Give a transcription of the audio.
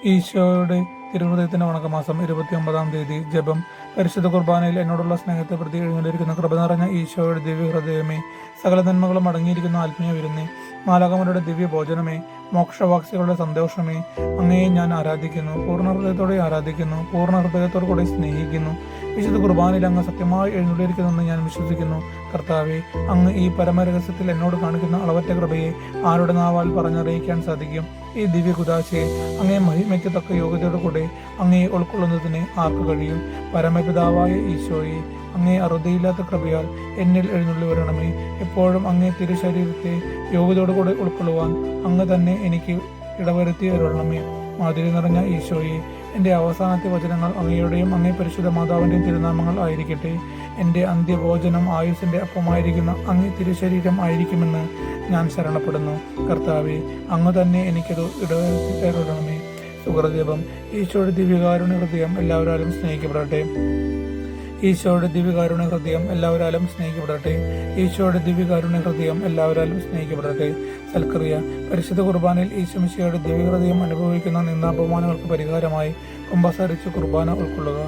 ഈശോയുടെ തിരുഹൃദയത്തിന്റെ വണക്കമാസം 29-ാം തീയതി. ജപം. പരിശുദ്ധ കുർബാനയിൽ എന്നോടുള്ള സ്നേഹത്തെ പ്രതി എഴുന്നള്ളിയിരിക്കുന്ന കൃപ നിറഞ്ഞ ഈശോയുടെ ദിവ്യഹൃദയമേ, സകല നന്മകളും അടങ്ങിയിരിക്കുന്ന ആത്മീയ വിരുന്നേ, മാലാഖമാരുടെ ദിവ്യ ഭോജനമേ, മോക്ഷവാക്സികളുടെ സന്തോഷമേ, അങ്ങയെ ഞാൻ ആരാധിക്കുന്നു, പൂർണ്ണ ഹൃദയത്തോടെ ആരാധിക്കുന്നു, പൂർണ്ണ ഹൃദയത്തോടു കൂടെ സ്നേഹിക്കുന്നു. വിശുദ്ധ കുർബാനയിൽ അങ്ങ് സത്യമായി എഴുന്നള്ളിയിരിക്കുന്നെന്ന് ഞാൻ വിശ്വസിക്കുന്നു. കർത്താവെ, അങ്ങ് ഈ പരമരഹസ്യത്തിൽ എന്നോട് കാണിക്കുന്ന അളവറ്റ കൃപയെ ആരുടെ നാവാൽ പറഞ്ഞറിയിക്കാൻ സാധിക്കും? ഈ ദിവ്യ കുദാശയെ അങ്ങേ മഹിമയ്ക്ക് തക്ക യോഗ്യതയോടു കൂടെ അങ്ങയെ ഉൾക്കൊള്ളുന്നതിന് ആർക്ക് കഴിയും? പരമപിതാവായ ഈശോയെ, അങ്ങേ അറുതിയില്ലാത്ത കൃപയാൽ എന്നിൽ എഴുന്നള്ളി വരണമേ. എപ്പോഴും അങ്ങേ തിരുശരീരത്തെ യോഗ്യതയോടുകൂടെ ഉൾക്കൊള്ളുവാൻ അങ്ങ് തന്നെ എനിക്ക് ഇടവരുത്തി അരുളണമേ. മാധുരി നിറഞ്ഞ ഈശോയെ, എൻ്റെ അവസാനത്തെ വചനങ്ങൾ അങ്ങയുടെയും അങ്ങേ പരിശുദ്ധ മാതാവിൻ്റെയും തിരുനാമങ്ങൾ ആയിരിക്കട്ടെ. എൻ്റെ അന്ത്യഭോജനം ആയുസിൻ്റെ അപ്പമായിരിക്കുന്ന അങ്ങേ തിരുശരീരം ആയിരിക്കുമെന്ന് ഞാൻ ശരണപ്പെടുന്നു. കർത്താവെ, അങ്ങ് തന്നെ എനിക്കത് ഇടവരുത്തി അരുളണമേ. സുഹൃജപം. ഈശോയുടെ ദിവ്യകാരുണ്യ ഹൃദയം എല്ലാവരാലും സ്നേഹിക്കപ്പെടട്ടെ. ഈശോയുടെ ദിവ്യകാരുണ്യ ഹൃദയം എല്ലാവരാലും സ്നേഹിക്കപ്പെടട്ടെ. ഈശോയുടെ ദിവ്യകാരുണ്യ ഹൃദയം എല്ലാവരാലും സ്നേഹിക്കപ്പെടട്ടെ. സൽക്രിയ. പരിശുദ്ധ കുർബാനയിൽ ഈശോമിശിഹായുടെ ദിവ്യഹൃദയം അനുഭവിക്കുന്ന നിന്ദാപമാനങ്ങൾക്ക് പരിഹാരമായി കുമ്പസാരിച്ച് കുർബാന ഉൾക്കൊള്ളുക.